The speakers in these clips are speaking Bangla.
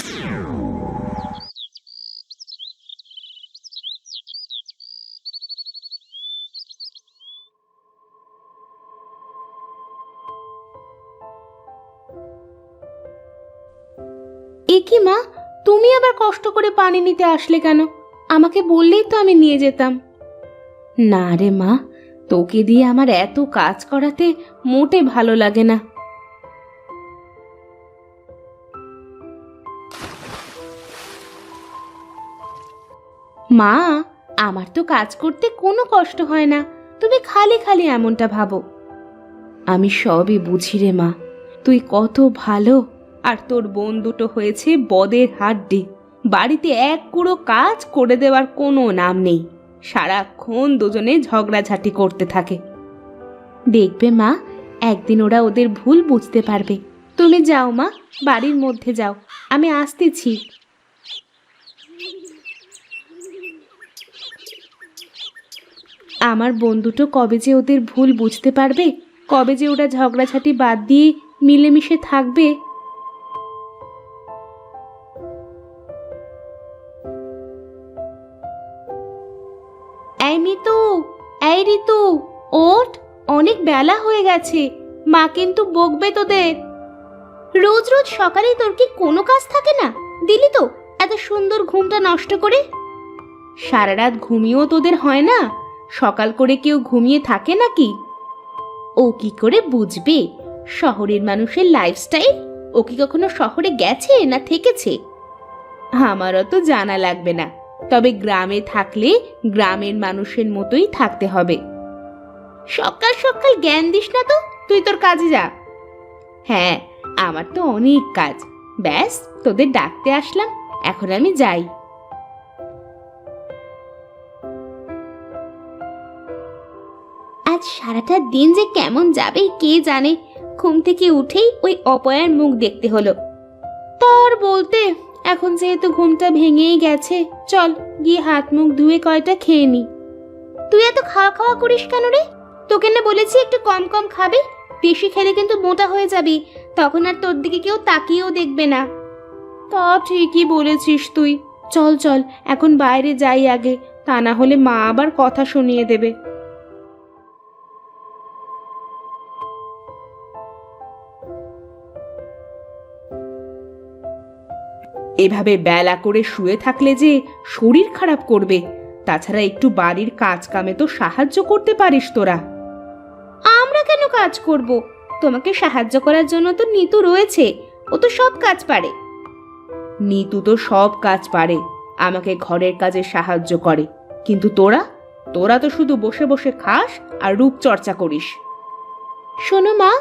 এ কি মা, তুমি আবার কষ্ট করে পানি নিতে আসলে কেন? আমাকে বললেই তো আমি নিয়ে যেতাম। না রে মা, তোকে দিয়ে আমার এত কাজ করাতে মোটে ভালো লাগে না। মা, আমার তো কাজ করতে কোনো কষ্ট হয় না, তুমি খালি খালি এমনটা ভাবো। আমি সবই বুঝি রে মা, তুই কত ভালো, আর তোর বোন দুটো হয়েছে বদের হাড্ডি। বাড়িতে এক কুড়ো কাজ করে দেওয়ার কোনো নাম নেই, সারাক্ষণ দুজনে ঝগড়াঝাটি করতে থাকে। দেখবে মা, একদিন ওরা ওদের ভুল বুঝতে পারবে। তুমি যাও মা, বাড়ির মধ্যে যাও, আমি আসতেছি। আমার বোন দুটো কবে যে ওদের ভুল বুঝতে পারবে, কবে যে ওরা ঝগড়াঝাটি বাদ দিয়ে মিলেমিশে থাকবে। এই মিতু, এই ঋতু, ওঠ, অনেক বেলা হয়ে গেছে, মা কিন্তু বকবে তোদের। রোজ রোজ সকালেই তোর কি কোনো কাজ থাকে না? দিলি তো এত সুন্দর ঘুমটা নষ্ট করে। সারা রাত ঘুমিয়েও তোদের হয় না? সকাল করে কেউ ঘুমিয়ে থাকে নাকি? ও কি করে বুঝবে শহরের মানুষের লাইফস্টাইল? ও কি কখনো শহরে গেছে না থেকেছে? আমারও তো জানা লাগবে না, তবে গ্রামে থাকলে গ্রামের মানুষের মতোই থাকতে হবে। সকাল সকাল জ্ঞান দিস না তো, তুই তোর কাজে যা। হ্যাঁ, আমার তো অনেক কাজ, ব্যাস তোদের ডাকতে আসলাম, এখন আমি যাই। আজ সারাটা দিন যে কেমন যাবে কে জানে। ঘুম থেকে উঠেই ওই অপয়ার মুখ দেখতে হলো। তার বলতে, এখন যেহেতু ঘুমটা ভেঙেই গেছে, চল গিয়ে হাত মুখ ধুয়ে কয়টা খেয়ে নি। তুই এত খাওয়া খাওয়া করিস কেন রে? তোকে না বলেছি একটু কম কম খাবে, বেশি খেলে কিন্তু মোটা হয়ে যাবি, তখন আর তোর দিকে কেউ তাকিয়েও দেখবে না। তা ঠিকই বলেছিস তুই, চল চল এখন বাইরে যাই আগে, তা না হলে মা আবার কথা শুনিয়ে দেবে। এভাবে বেলা করে শুয়ে থাকলে যে শরীর খারাপ করবে, তাছাড়া একটু বাড়ির কাজ কামে তো সাহায্য করতে পারিস তোরা। আমরা কেন কাজ করব? তোমাকে সাহায্য করার জন্য তো নিতু রয়েছে, ও তো সব কাজ পারে। নিতু তো সব কাজ পারে, আমাকে ঘরের কাজে সাহায্য করে, কিন্তু তোরা তোরা তো শুধু বসে বসে খাস আর রূপচর্চা করিস। শোনো মা,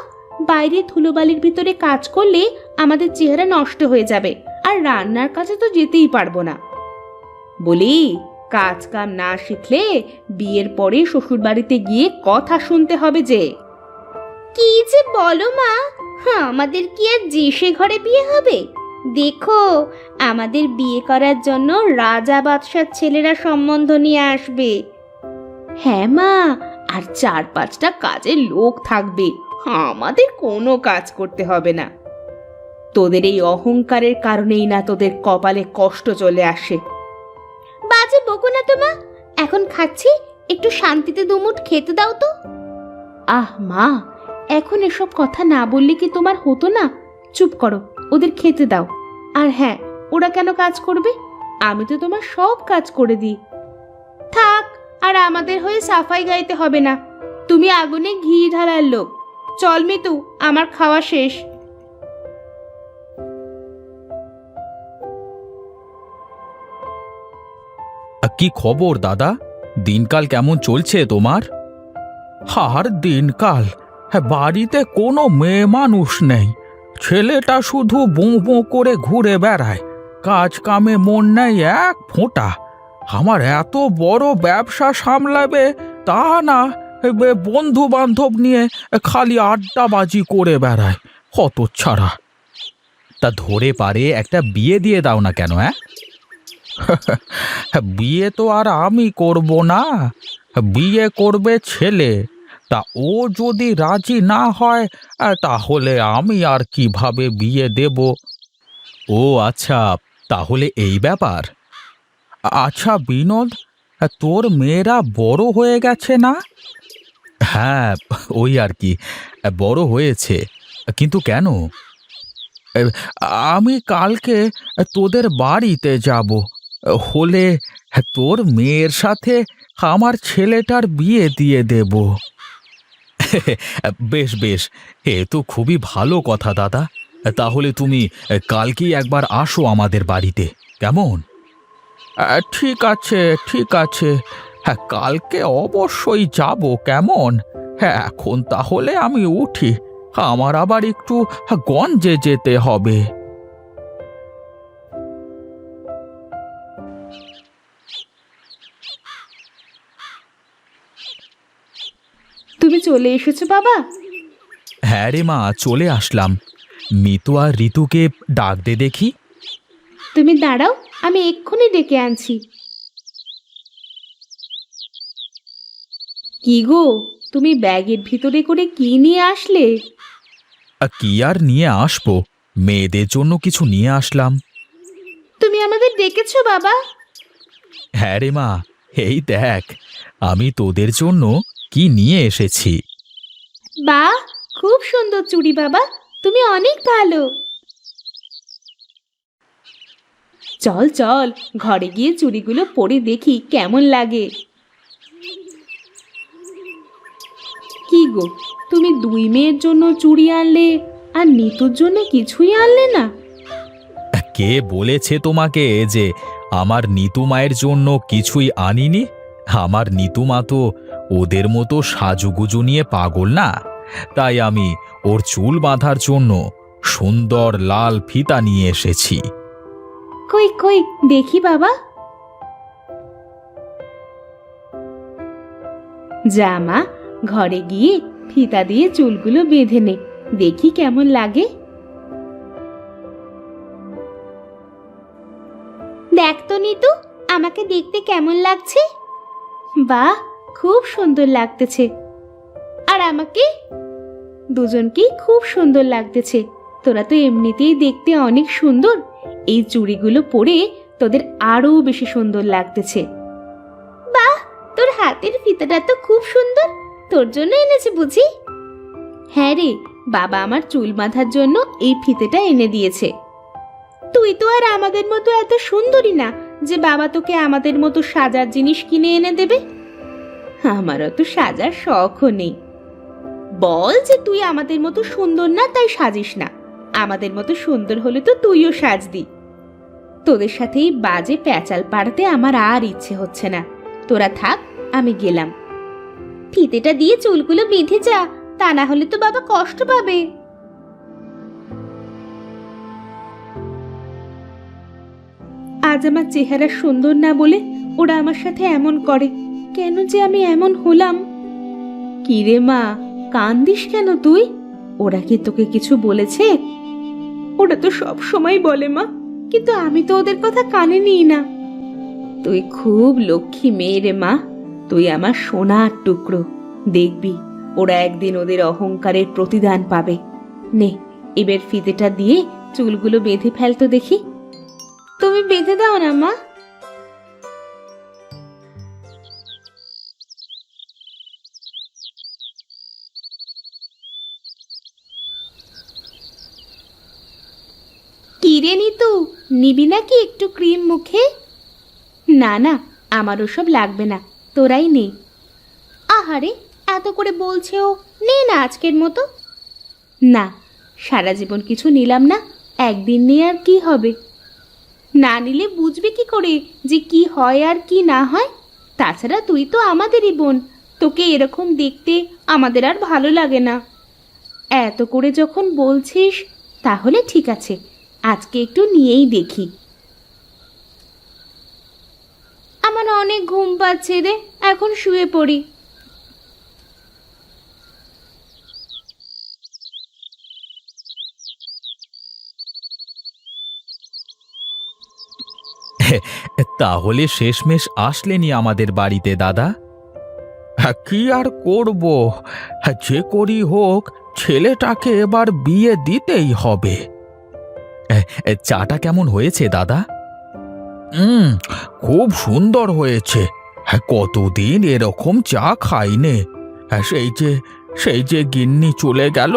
বাইরে ধুলোবালির ভিতরে কাজ করলে আমাদের চেহারা নষ্ট হয়ে যাবে, আর রান্নার কাছে তো যেতেই পারবো না। বলি, কাজ কাম না শিখলে বিয়ের পরে শ্বশুর বাড়িতে গিয়ে কথা শুনতে হবে যে। কি যে বলো মা, আমাদের কি আর যে সে ঘরে বিয়ে হবে? দেখো, আমাদের বিয়ে করার জন্য রাজা বাদশার ছেলেরা সম্বন্ধ নিয়ে আসবে। হ্যাঁ মা, আর 4-5টা কাজের লোক থাকবে, আমাদের কোনো কাজ করতে হবে না। তোদের এই অহংকারের কারণেই না তোদের কপালে কষ্ট চলে আসে। বাজে বকো না তো মা, এখন খাচ্ছি, একটু শান্তিতে দুমুঠ খেতে দাও তো। আহ মা, এখন এসব কথা না বললে কি তোমার হতো না? চুপ করো, ওদের খেতে দাও। আর হ্যাঁ, ওরা কেন কাজ করবে? আমি তো তোমার সব কাজ করে দিই। থাক, আর আমাদের হয়ে সাফাই গাইতে হবে না, তুমি আগুনে ঘি ঢালার লোক। চল মিতু, আমার খাওয়া শেষ। কি খবর দাদা? দিনকাল কেমন চলছে তোমার? আর দিনকাল, বাড়িতে কোনো মেয়ে মানুষ নেই, ছেলেটা শুধু বোঁ বোঁ করে ঘুরে বেড়ায়, কাজ কামে মন নেই এক ফোঁটা। আমার এত বড় ব্যবসা সামলাবে তা না, বন্ধু বান্ধব নিয়ে খালি আড্ডাবাজি করে বেড়ায়, হতচ্ছাড়া। তা ধরে পারে একটা বিয়ে দিয়ে দাও না কেন? বিয়ে তো আর আমি করব না, বিয়ে করবে ছেলে। তা ও যদি রাজি না হয়, তাহলে আমি আর কিভাবে বিয়ে দেব? ও আচ্ছা, তাহলে এই ব্যাপার। আচ্ছা বিনোদ, তোর মেয়েরা বড় হয়ে গেছে না? হ্যাঁ, ওই আর কি, বড় হয়েছে। কিন্তু কেন? এ, আমি কালকে তোদের বাড়িতে যাব, হলে তোর মেয়ের সাথে আমার ছেলেটার বিয়ে দিয়ে দেব। বেশ বেশ, এ তো খুবই ভালো কথা দাদা। তাহলে তুমি কালকেই একবার আসো আমাদের বাড়িতে, কেমন? ঠিক আছে, ঠিক আছে। হ্যাঁ, কালকে অবশ্যই যাব, কেমন? হ্যাঁ, এখন তাহলে আমি উঠি, আমার আবার একটু গঞ্জে যেতে হবে। তুমি চলে এসেছো বাবা? হ্যাঁ রে মা, চলে আসলাম। মিতু আর ঋতুকে ডাক দে দেখি। তুমি দাঁড়াও, আমি এক্ষুনি ডেকে আনছি। কি গো, তুমি ব্যাগের ভিতরে করে কি নিয়ে আসলে? কি আর নিয়ে আসবো, মেয়েদের জন্য কিছু নিয়ে আসলাম। তুমি আমাদের ডেকেছো বাবা? হ্যাঁ রে মা, এই দেখ, আমি তোদের জন্য কি নিয়ে এসেছি। বাহ, খুব সুন্দর চুড়ি বাবা, তুমি অনেক ভালো। চল চল, ঘরে গিয়ে চুড়িগুলো পরে দেখি কেমন লাগে। কি গো, তুমি দুই মেয়ের জন্য চুড়ি আনলে আর নিতুর জন্য কিছুই আনলে না? কে বলেছে তোমাকে যে আমার নিতু মায়ের জন্য কিছুই আনিনি? আমার নিতু মা তো ওদের মতো সাজুগুজু নিয়ে পাগল না। তাই আমি ওর চুল বাঁধার জন্য সুন্দর লাল ফিতা নিয়ে এসেছি। কই কই দেখি বাবা। জামা, ঘরে গিয়ে ফিতা দিয়ে চুলগুলো বেঁধে নে, দেখি কেমন লাগে। দেখ তো নিতু, আমাকে দেখতে কেমন লাগছে? বাহ, খুব সুন্দর লাগতেছে। আর আমাকে? দুজনকেই খুব সুন্দর লাগতেছে। তোরা তো এমনিতেই দেখতে অনেক সুন্দর, এই চুড়িগুলো পরে তোদের আরো বেশি সুন্দর লাগতেছে। বাহ, তোর হাতের ফিতাটা তো খুব সুন্দর, তোর জন্য এনেছে বুঝি? হ্যাঁ রে, বাবা আমার চুল বাঁধার জন্য এই ফিতেটা এনে দিয়েছে। তুই তো আর আমাদের মতো এত সুন্দরী না যে বাবা তোকে আমাদের মতো সাজার জিনিস কিনে এনে দেবে। আমারও তো সাজার শখও নেই। বল যে তুই আমাদের মতো সুন্দর না তাই সাজিস না, আমাদের মতো সুন্দর হলে তো তুইও সাজদি। তোদের সাথে এই বাজে প্যাচাল পাড়াতে আমার আর ইচ্ছে হচ্ছে না। তোরা থাক, আমি গেলাম। ফিতেটা দিয়ে চুলগুলো বেঁধে যা, তা না হলে তো বাবা কষ্ট পাবে। আজ আমার চেহারা সুন্দর না বলে ওরা আমার সাথে এমন করে, কেন যে আমি এমন হলাম? কি রে মা, কান্দিস কেন তুই? ওরা কি তোকে কিছু বলেছে? ওরা তো সব সময় বলে মা, কিন্তু আমি তো ওদের কথা কানে নিই না। তুই খুব লক্ষ্মী মেয়ে রে মা, তুই আমার সোনার টুকরো। দেখবি ওরা একদিন ওদের অহংকারের প্রতিদান পাবে। নে, এবার ফিতেটা দিয়ে চুলগুলো বেঁধে ফেলতো দেখি। তুমি বেঁধে দাও না মা। কি রে নিতু, নিবি নাকি একটু ক্রিম মুখে? না না, আমার ওসব লাগবে না, তোরাই নে। আহারে, এত করে বলছে ও, নে না আজকের মতো। না, সারা জীবন কিছু নিলাম না, একদিন নিয়ে আর কি হবে? না নিলে বুঝবি কি করে যে কি হয় আর কি না হয়? তাছাড়া তুই তো আমাদেরই বোন, তোকে এরকম দেখতে আমাদের আর ভালো লাগে না। এত করে যখন বলছিস, তাহলে ঠিক আছে, আজকে একটু নিয়েই দেখি। আমার অনেক ঘুম পাচ্ছে রে, এখন শুয়ে পড়ি। তাহলে শেষমেশ আসলেনি আমাদের বাড়িতে দাদা? কি আর করব, যে করি হোক ছেলেটাকে এবার বিয়ে দিতেই হবে। চাটা কেমন হয়েছে দাদা? খুব সুন্দর হয়েছে। হ্যাঁ, কতদিন এরকম চা খাইনে। হ্যাঁ, সেই যে গিন্নি চলে গেল,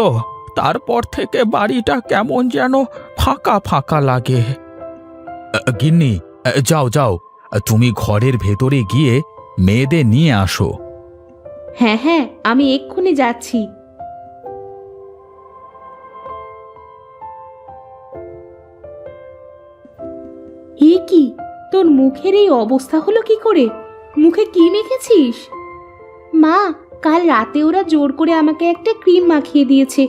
তারপর থেকে বাড়িটা কেমন যেন ফাঁকা ফাঁকা লাগে। গিন্নি, যাও যাও, তুমি ঘরের ভেতরে গিয়ে মেয়েদের নিয়ে আসো। হ্যাঁ হ্যাঁ, আমি এক্ষুনি যাচ্ছি। এ কি, তোর মুখের এই অবস্থা হলো কি করে? মুখে কি মেখেছিস? মা, কাল রাতে ওরা জোর করে আমাকে একটা ক্রিম মাখিয়ে দিয়েছে।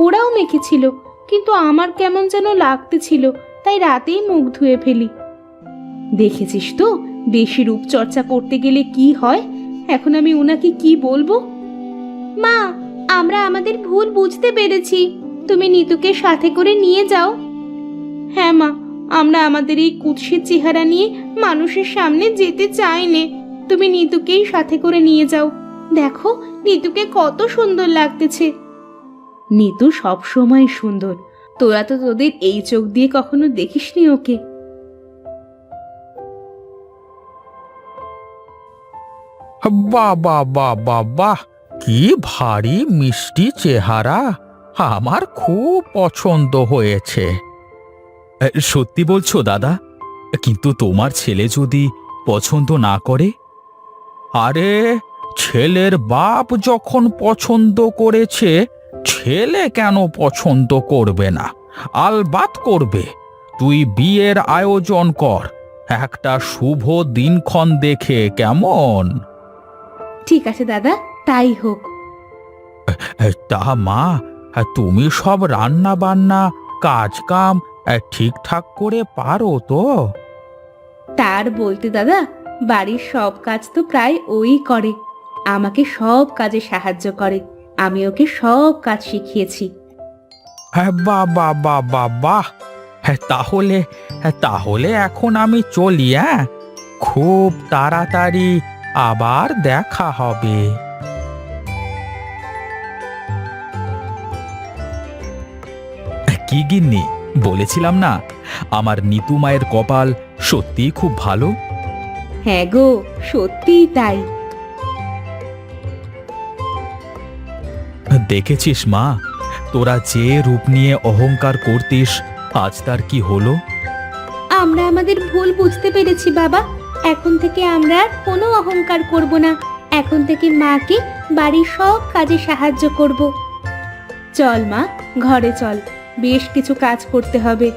ওরাও মেখেছিল, কিন্তু আমার কেমন যেন লাগতেছিল, তাই রাতেই মুখ ধুয়ে ফেলি। দেখেছিস তো, বেশি রূপচর্চা করতে গেলে কি হয়। এখন আমি ওনাকে কি বলবো? মা, আমরা আমাদের ভুল বুঝতে পেরেছি, তুমি নিতুকে সাথে করে নিয়ে যাও। হ্যাঁ মা, আমরা আমাদের এই কুৎসিত চেহারা নিয়ে মানুষের সামনে যেতে চাই নে। তুমি নিতুকেই সাথে করে নিয়ে যাও। দেখো, নিতুকে কত সুন্দর লাগতেছে। নিতু সব সময় সুন্দর, তোরা তো তোদের এই চোখ দিয়ে কখনো দেখিসনি ওকে। বাহ বাহ বাহ বাহ বাহ, কি ভারী মিষ্টি চেহারা! আমার খুব পছন্দ হয়েছে। সত্যি বলছো দাদা? কিন্তু তোমার ছেলে যদি পছন্দ না করে? আরে, ছেলের বাপ যখন পছন্দ করেছে, ছেলে কেন পছন্দ করবে না? আলবাত করবে। তুই বিয়ের আয়োজন কর, একটা শুভ দিনক্ষণ দেখে, কেমন? ঠিক আছে দাদা, তাই হোক। তা মা, তুমি সব রান্না বান্না কাজ কাম ঠিকঠাক করে পারো তো? তার বলতে দাদা, বাড়ির সব কাজ তো প্রায় ওই করে। আমাকে সব কাজে সাহায্য করে, আমি ওকে সব কাজ শিখিয়েছি। হ্যাঁ, বাহ বাহ বাহ বাহ বাহ। তাহলে এখন আমি চলি। হ্যাঁ, খুব তাড়াতাড়ি আবার দেখা হবে। কি গিন্নি, বলেছিলাম না আমার নিতু মায়ের কপাল সত্যিই খুব ভালো? হ্যাঁ গো, সত্যিই তাই। দেখেছিস মা, তোরা যে রূপ নিয়ে অহংকার করতিস, আজ তার কি হলো? আমরা আমাদের ভুল বুঝতে পেরেছি বাবা। এখন থেকে আমরা আর কোনো অহংকার করব না। এখন থেকে মাকে বাড়ির সব কাজে সাহায্য করব। চল মা, ঘরে চল, বেশ কিছু কাজ করতে হবে।